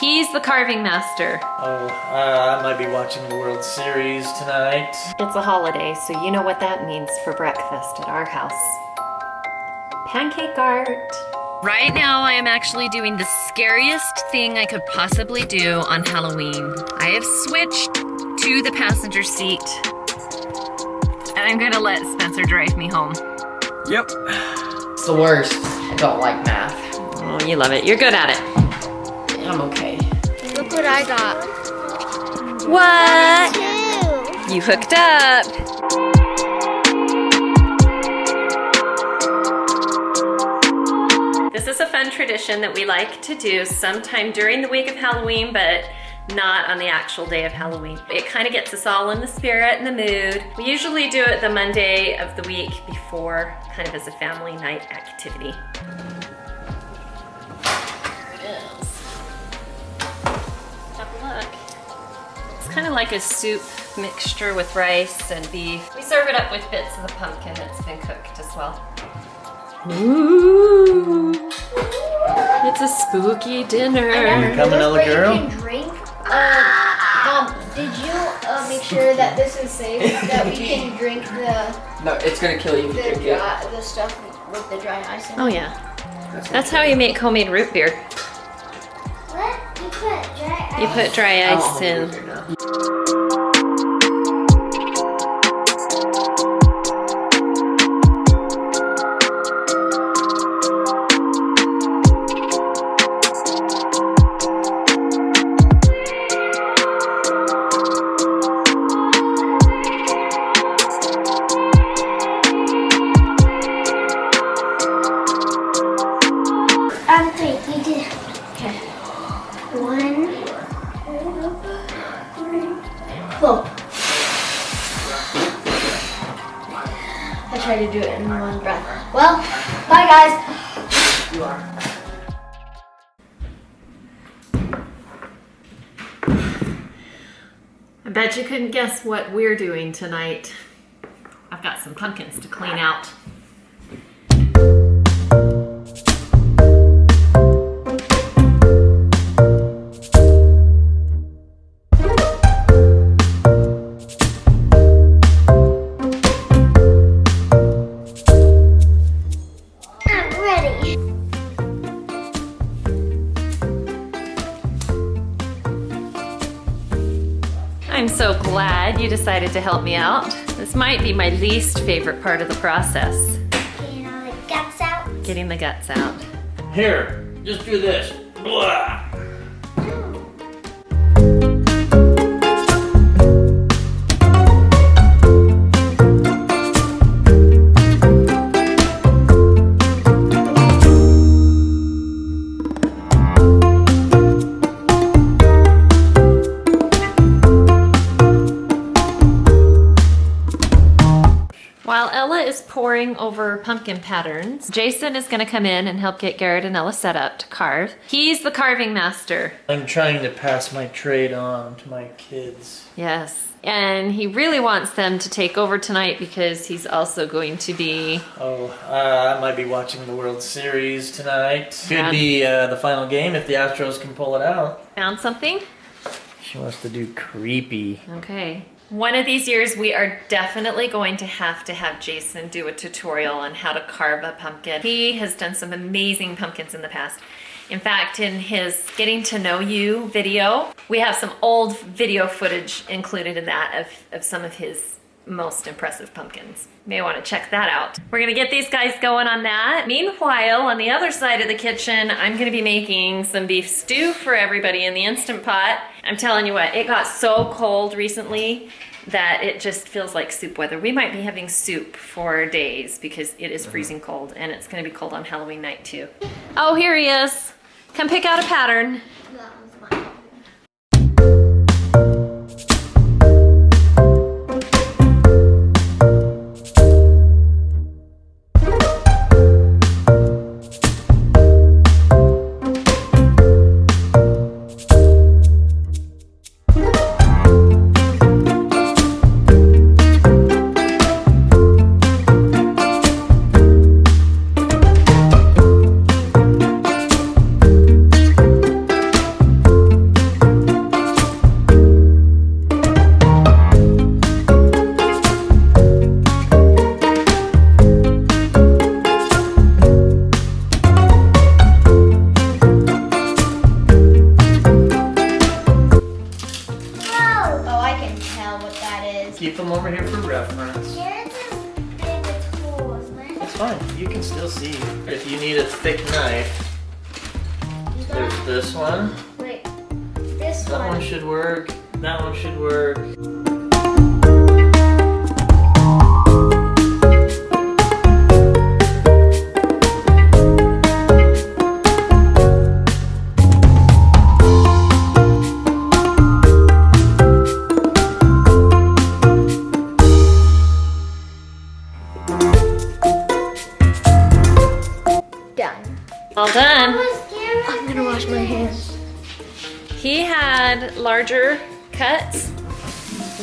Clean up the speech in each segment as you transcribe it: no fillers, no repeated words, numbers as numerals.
He's the carving master. Oh, I might be watching the World Series tonight. It's a holiday, so you know what that means for breakfast at our house. Pancake art. Right now, I am actually doing the scariest thing I could possibly do on Halloween. I have switched to the passenger seat, and I'm gonna let Spencer drive me home. Yep. It's the worst. I don't like math. Oh, you love it. You're good at it. I'm okay. Look what I got. What? Two. You hooked up. This is a fun tradition that we like to do sometime during the week of Halloween, but not on the actual day of Halloween. It kind of gets us all in the spirit and the mood. We usually do it the Monday of the week before, kind of as a family night activity. Kind of like a soup mixture with rice and beef. We serve it up with bits of the pumpkin that's been cooked as well. Ooh, it's a spooky dinner. You coming, Ella girl? You can drink. Mom, did you make sure that this is safe? That we can drink No, it's gonna kill you if you drink it. the stuff with the dry ice in it? Oh yeah, that's how you make homemade root beer. What? You put dry ice? You put dry ice in. I tried to do it in one breath. Well, bye guys. You are. I bet you couldn't guess what we're doing tonight. I've got some pumpkins to clean out. I'm so glad you decided to help me out. This might be my least favorite part of the process. Getting all the guts out. Getting the guts out. Here, just do this. Blah. While Ella is poring over pumpkin patterns, Jason is gonna come in and help get Garrett and Ella set up to carve. He's the carving master. I'm trying to pass my trade on to my kids. Yes, and he really wants them to take over tonight because he's also going to be... Oh, I might be watching the World Series tonight. Could Yeah. be the final game if the Astros can pull it out. Found something? She wants to do creepy. Okay. One of these years we are definitely going to have Jason do a tutorial on how to carve a pumpkin. He has done some amazing pumpkins in the past. In fact, in his Getting to Know You video, we have some old video footage included in that of some of his most impressive pumpkins. You may want to check that out. We're gonna get these guys going on that. Meanwhile, on the other side of the kitchen, I'm gonna be making some beef stew for everybody in the Instant Pot. I'm telling you what, it got so cold recently that it just feels like soup weather. We might be having soup for days because it is freezing cold, and it's gonna be cold on Halloween night too. Oh, here he is. Come pick out a pattern. That was mine. keep them over here for reference. Garrett's is big with holes, man. It's fine. You can still see. If you need a thick knife, there's this one. Wait, this That one should work. That one should work. Done. All done. I'm gonna wash my hands. He had larger cuts.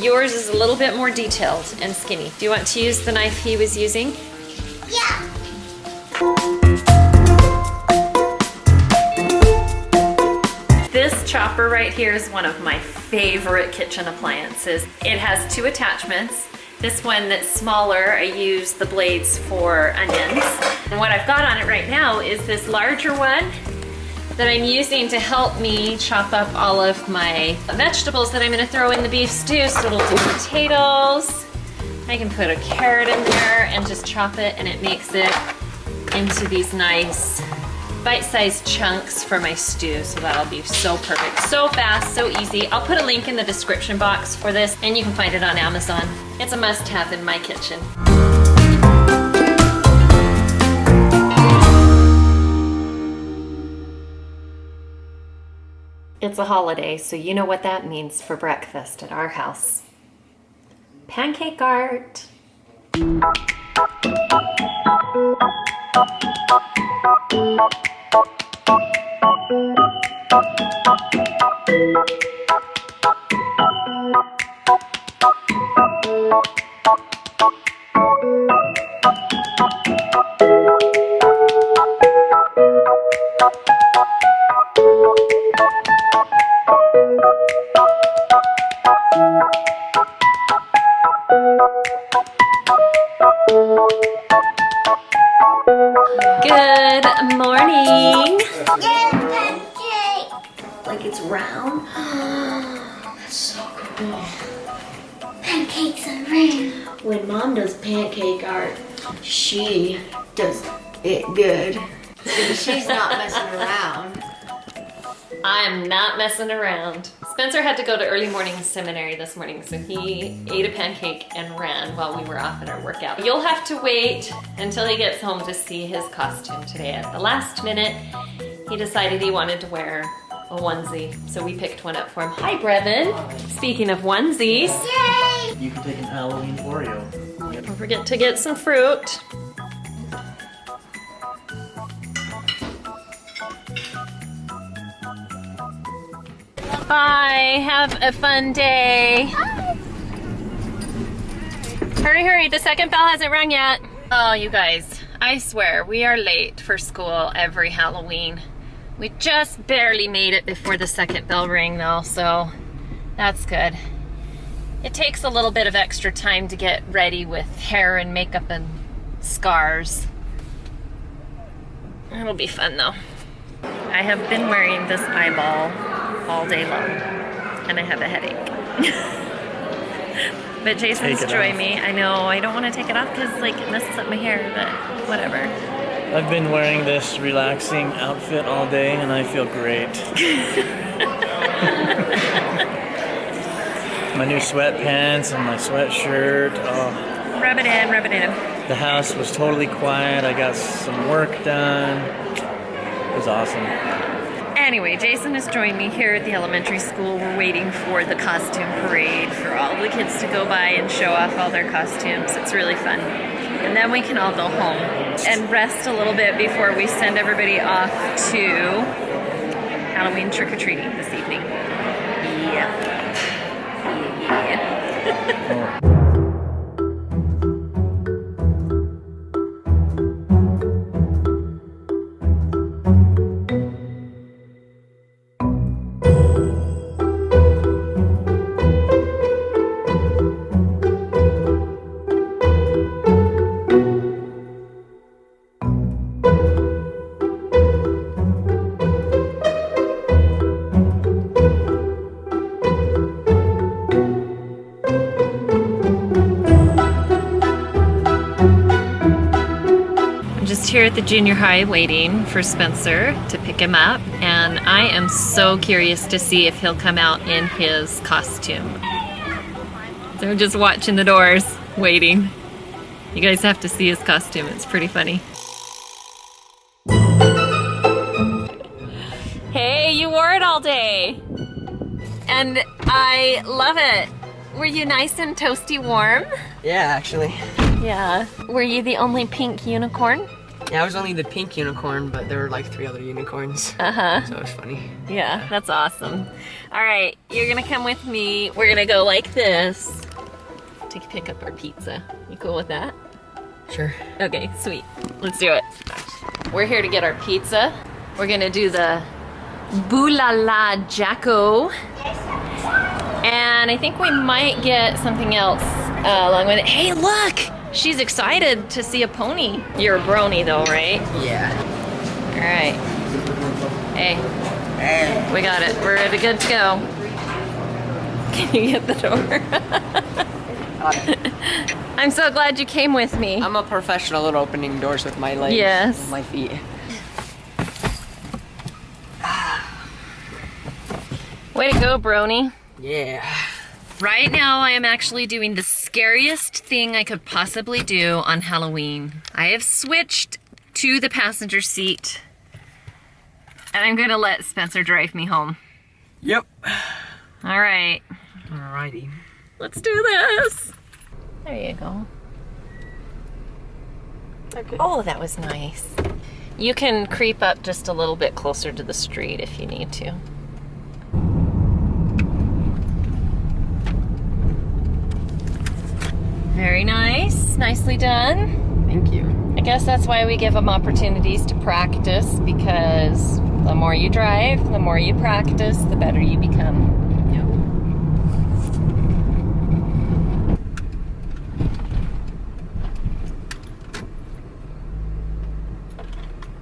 Yours is a little bit more detailed and skinny. Do you want to use the knife he was using? Yeah. This chopper right here is one of my favorite kitchen appliances. It has two attachments. This one that's smaller, I use the blades for onions. And what I've got on it right now is this larger one that I'm using to help me chop up all of my vegetables that I'm gonna throw in the beef stew. So it'll do potatoes. I can put a carrot in there and just chop it, and it makes it into these nice bite-sized chunks for my stew. So that'll be so perfect. So fast, so easy. I'll put a link in the description box for this, and you can find it on Amazon. It's a must-have in my kitchen. It's a holiday, so you know what that means for breakfast at our house. Pancake art. Good morning. Yeah, pancake. Like it's round. That's so cool. Pancakes and rain. When Mom does pancake art, she does it good. She's not messing around. I'm not messing around. Spencer had to go to early morning seminary this morning, so he ate a pancake and ran while we were off at our workout. You'll have to wait until he gets home to see his costume today. At the last minute, he decided he wanted to wear a onesie, so we picked one up for him. Hi, Brevin. Speaking of onesies, Yay! You can take an Halloween Oreo. don't forget to get some fruit. Bye, have a fun day. Hurry, hurry, the second bell hasn't rung yet. Oh, you guys, I swear, we are late for school every Halloween. We just barely made it before the second bell rang though, so that's good. It takes a little bit of extra time to get ready with hair and makeup and scars. It'll be fun though. I have been wearing this eyeball all day long, and I have a headache. But Jason's Take it joining off. me. I know, I don't want to take it off because like it messes up my hair, but whatever. I've been wearing this relaxing outfit all day and I feel great. My new sweatpants and my sweatshirt. Oh, Rub it in, rub it in. the house was totally quiet. I got some work done. It was awesome. Anyway, Jason has joined me here at the elementary school. We're waiting for the costume parade for all the kids to go by and show off all their costumes. It's really fun. And then we can all go home and rest a little bit before we send everybody off to Halloween trick-or-treating this evening. Yeah. Yeah. Oh. at the junior high waiting for Spencer to pick him up, and I am so curious to see if he'll come out in his costume. So we're just watching the doors, waiting. You guys have to see his costume, it's pretty funny. Hey, you wore it all day. And I love it. Were you nice and toasty warm? Yeah, actually. Yeah. Were you the only pink unicorn? Yeah, I was only the pink unicorn, but there were like 3 other unicorns. Uh-huh. So it was funny. Yeah, that's awesome. All right, you're gonna come with me. We're gonna go like this to pick up our pizza. You cool with that? Sure. Okay, sweet. Let's do it. We're here to get our pizza. We're gonna do the Boulala Jacko. And I think we might get something else along with it. Hey, look! She's excited to see a pony. You're a brony though, right? Yeah. All right. Hey, we got it. We're ready, good to go. Can you get the door? I'm so glad you came with me. I'm a professional at opening doors with my legs. Yes. And my feet. Way to go, brony. Yeah. Right now, I am actually doing the scariest thing I could possibly do on Halloween. I have switched to the passenger seat, and I'm gonna let Spencer drive me home. Yep. All right, Alrighty. let's do this. There you go. Okay. Oh, that was nice. You can creep up just a little bit closer to the street if you need to. Very nice. Nicely done. Thank you. I guess that's why we give them opportunities to practice, because the more you drive, the more you practice, the better you become. Yep.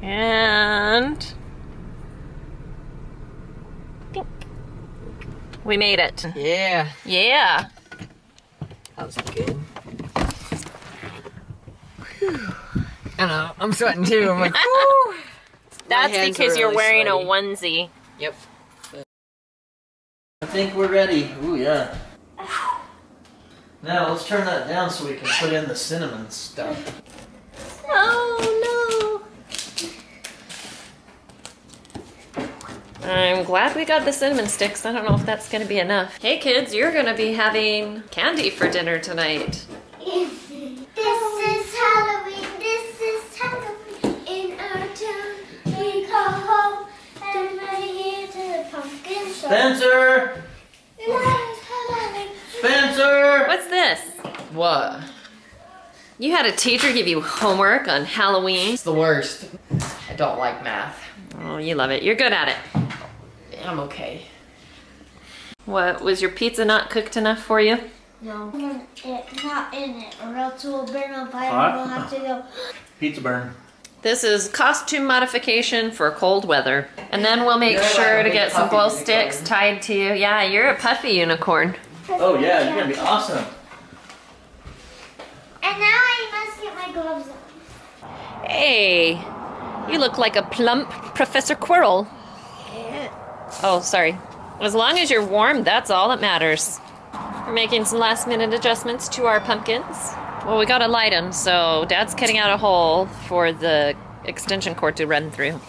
And dink. We made it. Yeah. Yeah. That was good. I know. I'm sweating too. I'm like, woo! That's hands because are you're really wearing sweaty. a onesie. Yep. I think we're ready. Ooh, yeah. Now let's turn that down so we can put in the cinnamon stuff. Oh no! I'm glad we got the cinnamon sticks. I don't know if that's gonna be enough. Hey kids, you're gonna be having candy for dinner tonight. This is Halloween. This is Halloween in our town. We go home and we're here to the pumpkin show. Spencer! Spencer! What's this? What? You had a teacher give you homework on Halloween. It's the worst. I don't like math. Oh, you love it. You're good at it. I'm okay. What, was your pizza not cooked enough for you? No, it's not in it, or else it will burn on fire Hot? and we'll have to go. Pizza burn. This is costume modification for cold weather. And then we'll make You're like sure a to big get some puffy glow unicorn. sticks tied to you. Yeah, you're a puffy unicorn. Oh yeah, you're gonna be awesome. And now I must get my gloves on. Hey, you look like a plump Professor Quirrell. Oh, sorry. As long as you're warm, that's all that matters. We're making some last minute adjustments to our pumpkins. Well, we gotta light them, so Dad's cutting out a hole for the extension cord to run through.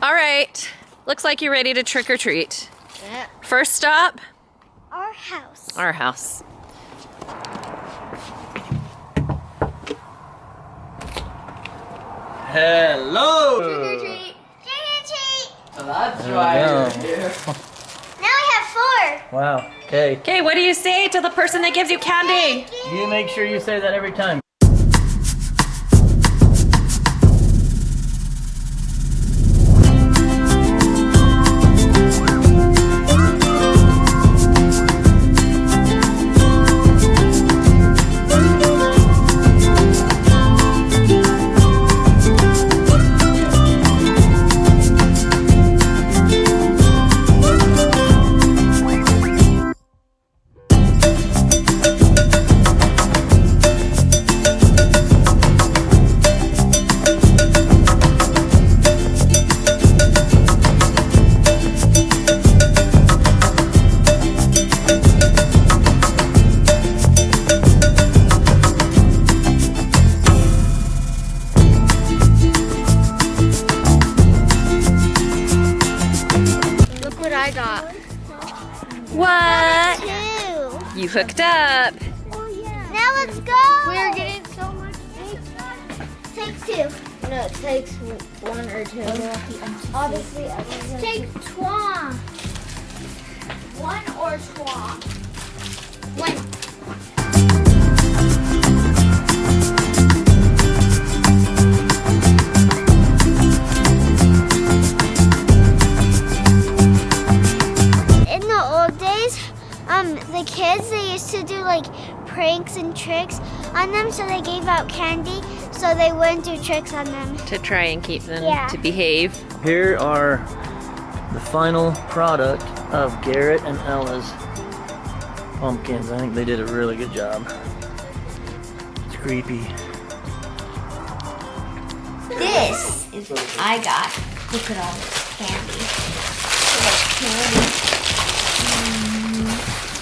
All right, looks like you're ready to trick or treat. Yeah. First stop, Our house. our house. Hello! Trick or treat. Trick or treat. So that's There why we you're go. here. Now we have 4. Wow. Okay. Okay, what do you say to the person that gives you candy? You make sure you say that every time. What? 2. You hooked up. Now let's go. We're getting so much. Take 2. No, it takes 1 or 2. Obviously, take 3. 1 or 2. 1. In the old days, the kids, they used to do like pranks and tricks on them, so they gave out candy so they wouldn't do tricks on them. To try and keep them Yeah. to behave. Here are the final product of Garrett and Ella's pumpkins. I think they did a really good job. It's creepy. This is what I got. Look at all this candy.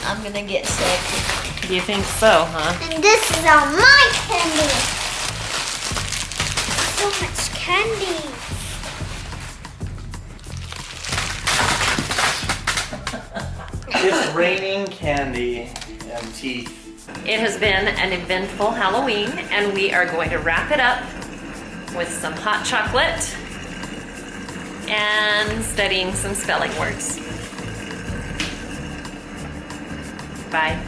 I'm gonna get sick. You think so, huh? And this is all my candy. So much candy. It's raining candy and teeth. It has been an eventful Halloween, and we are going to wrap it up with some hot chocolate and studying some spelling words. Bye.